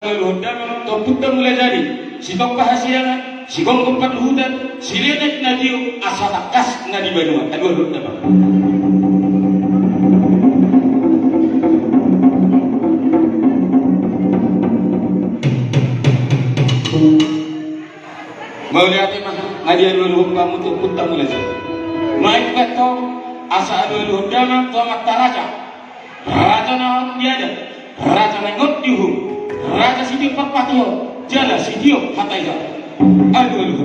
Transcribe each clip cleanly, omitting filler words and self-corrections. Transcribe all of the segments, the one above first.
Leluhur toputta mulai jadi sikong kahasiangan sikong keperluan silenek nadio asatakas na di Banua aduh hudam mau lihat mah ngadia leluhur kamu toputta mulai jadi naik petong asa leluhur dama tomat taraja raja na tiada raja na ngot dihum Raja Sidio Patpatio, Jala Sidio Hataiza. Aduh.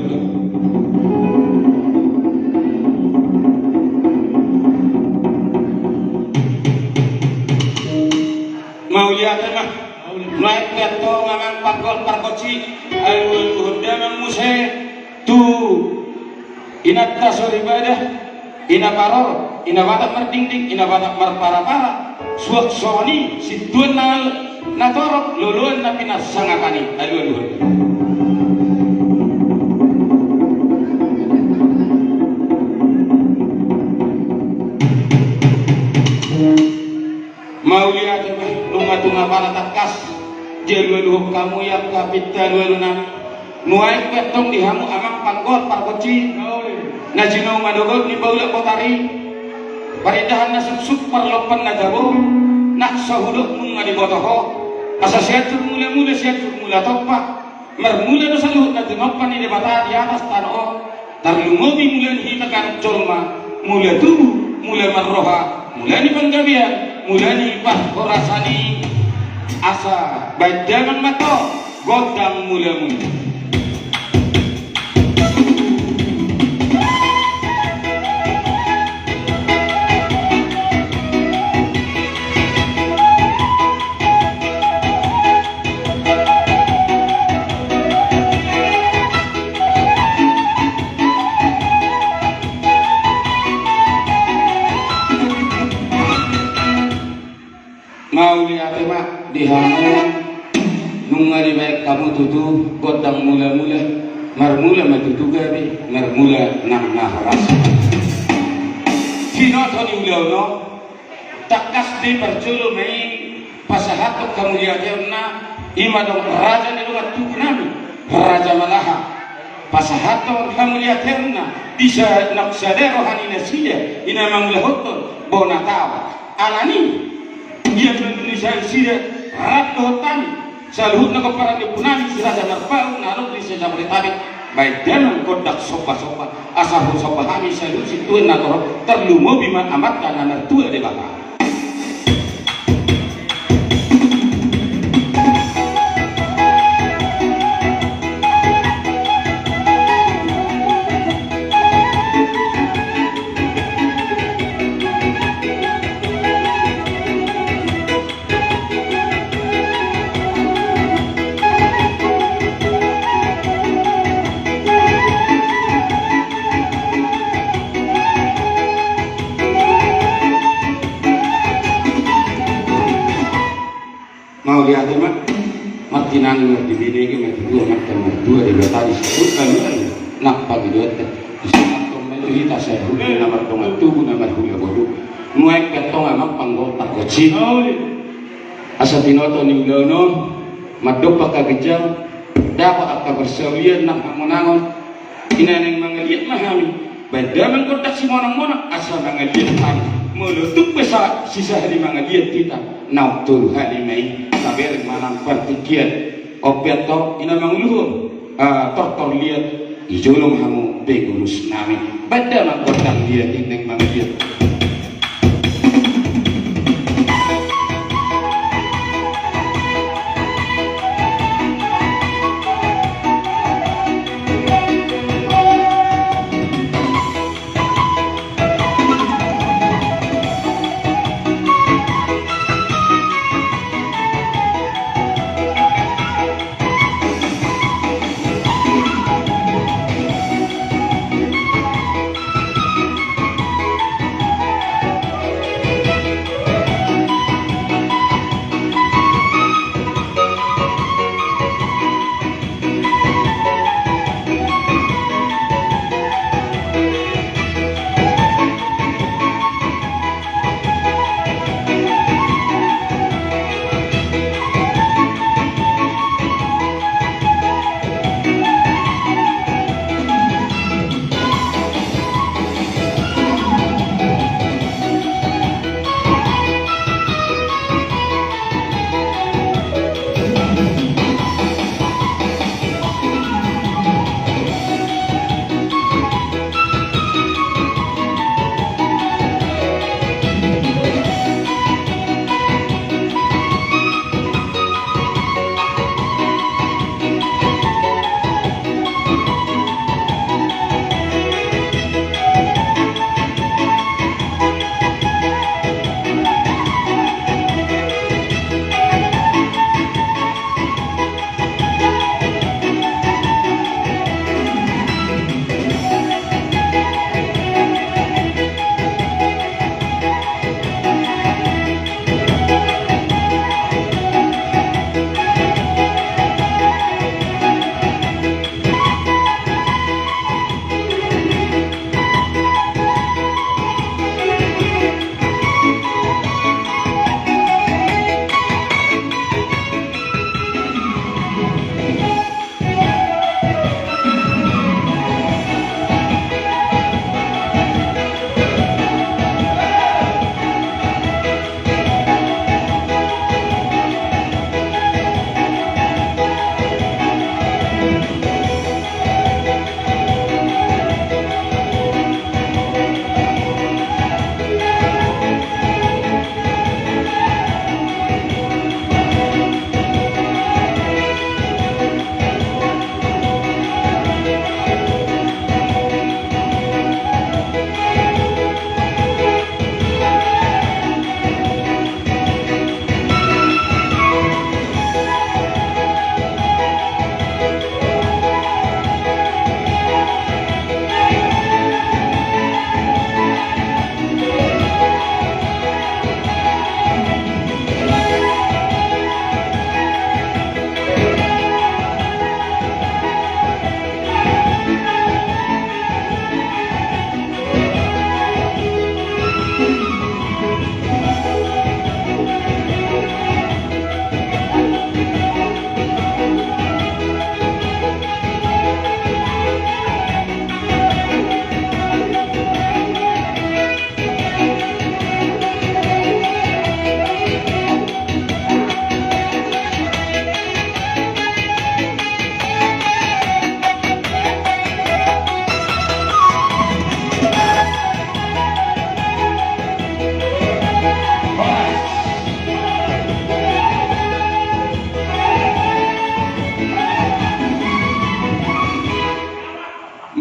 Mau lihat mah, naik keto ngamang pargol parkoci, aduh damang muse tu inat tasor ibadah, ina paror, ina batak merding, ina batak marpara-para, suak soni situan natorok luluan na pinasangakani aluan mau lihat tunga-tunga para takas jeluan kamu yang kapital luan nuai petong dihamu amang panggol parkoci najino madogol ni baula kotari paridahan na suksuk parlopan na jabo nak sahuduk munga di botoho asa siatur mula siatur mula topak mermula no saluhut na tingopan ni debata di atas tano tarlungobi mula ni hitakan colma mula tubuh mula marroha mula ni panggabian mula ni pahkorasani asa bajangan mato godang mula mau lihat mak dihamu nungari baik kamu tutu godang mula-mula marmula matutu gabi marmula nak naharas sinotoni ulauno takas di perculu mai pasahatok kamu lihat na ima dong raja ni luar tuku nami raja malaha pasahatok kamu lihat na bisa nak sadero hanina siya ina mangula hoton bona tawa alani dia Indonesia sida rat hotan saluhut na keparang punani sira jamar pau naluk di sejam tabik baik dalam kodak sopa-sopa asal sopa kami saluhut situen na terlumo bima amat kana tua de baka mau lihat mak makinan di bini ke mertua makan mertua di tadi sebut kan nak pagi dua di sana tong melu kita saya nama tong tubuh nama hulu bodoh muai ketong amak panggol takoci asa tinoto ni ulono madok pakagejang dapat akka bersaulian nak menangon inaneng mangeliat mahami badaman kotak si monang-monang asa mangeliat kami melutuk besar sisa hari mangeliat kita nautul hari mai saber manang partikian opiato ina mangluhur tortor liat ijolong hamu begurus nami badaman kotak liat ineng mangeliat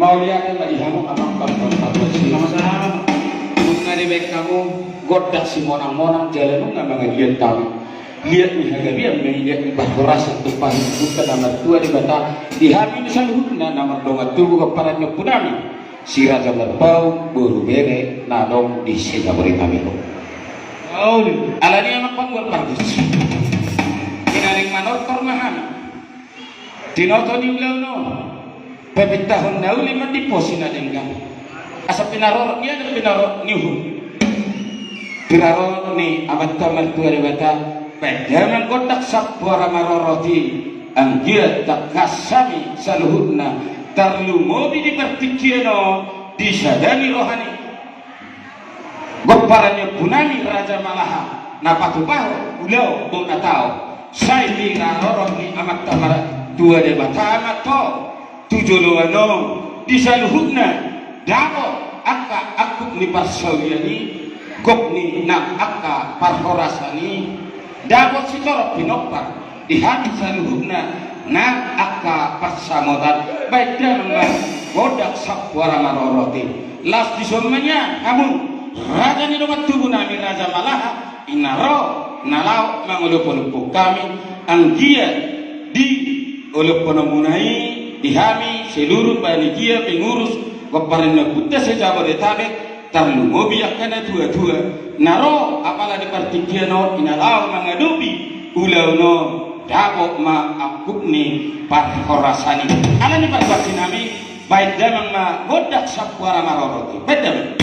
mau lihat lagi kamu abang Sama-sama. bunga di baik kamu godak si monang-monang jalan nggak mengajian tahu lihat nih harga dia melihat bahwa rasa tumpah bukan nama tua di bata di hari ini saluhutna nama donga tubuh keparannya punami si raja berbau buru bere nadong di sega berita milo ala dia anak panggul pargus kinaring manotor mahami tinoto di belauno pepitahun nauli mandi posina denggang asa pinaror dia ada pinaror nihu pinaror ni amat kamar tua di bata pedaman kotak sapwara maroroti anggia takasami saluhutna tarlu mobi dipertikirno disadani rohani goparannya punani raja malaha napatu bahu ulau bung atau saili raroroti amat kamar tua di bata amat to tujoloano disaluhutna dabo akka akuk ni parsawiani kopni na akka parhorasani dabo sitor pinopar di hati saluhutna na akka parsamodan baik dan godak sapwara maroroti las disomanya namun raja ni domat tubuh nami raja malaha inaro nalau mangulup-ulup kami anggia di ulup-ulumunai dihami seluruh panitia pengurus keparinna kuda sejabodetabek tarlu mobi yakana tua-tua naro apala di partikiano inalau mangadubi ulauno dabo ma akubni parhorasani ala ni parbasinami baik damang ma godak sapwara maroroti bedam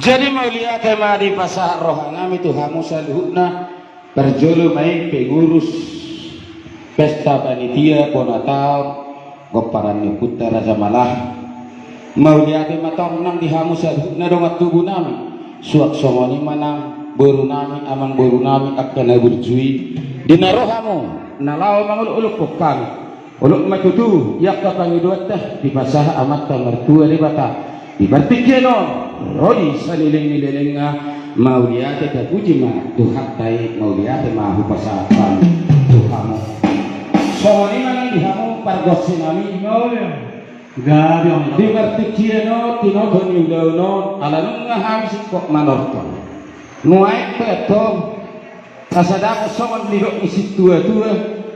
Jadi mau lihat di pasar rohanami itu hamu saluhna berjolo main pengurus pesta panitia Natal goparan Putra Raja Malah mau lihat matong nang di hamu saluhna dongat tubuh nami suak somoni manang boru nami amang boru nami akan berjui dinarohamu nalaw manguluk kokang uluk matutu yak kapangiduat teh di pasah amat mertua di bata di bertikeno rodi saliling-liling mau lihat ke puji mah tuhat tai mau lihat mah pasapan tuhamu somoni manang di hamu pargosi nami Oh ya. Gabi ang di bertikeno tinodon yudono alanung ngaham kok manorton nuai peto kasadako somon lidok isi tua-tua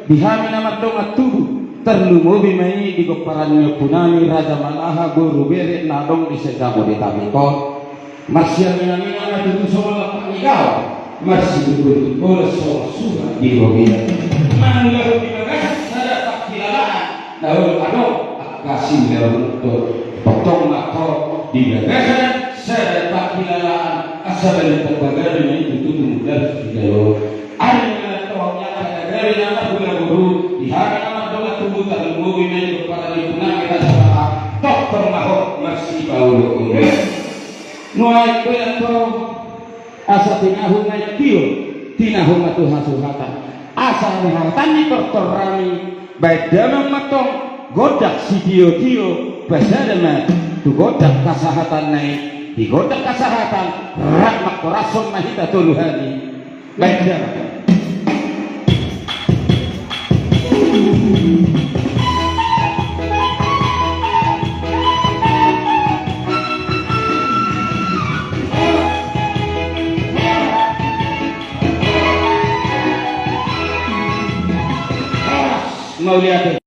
dihami nama dongat tubuh terlumu bimai di goparannya punani Raja Malaha guru bere nadong di sedamo di tabikon masih minamina itu semua pangigau masih betul-betul semua sudah di rohia manunggal di bagas ada tak kilalaan daun adok kasih daun untuk potong mako di bagasan saya tak kilalaan asal dari terbaga dengan itu mudah tidak ada tawanya ada dari nama guru di hari nama doa tubuh tak lugu ini kepada lingkungan kita sama tok permahok masih bau nuai kuyato asa tinahu ngai tio tinahu matu hasuhata asa nehatan ni kortorami baik damang matong godak si tio basadamat tu godak kasahatan nai di godak kasahatan rak makorason mahita tuluhani baik damang mau lihat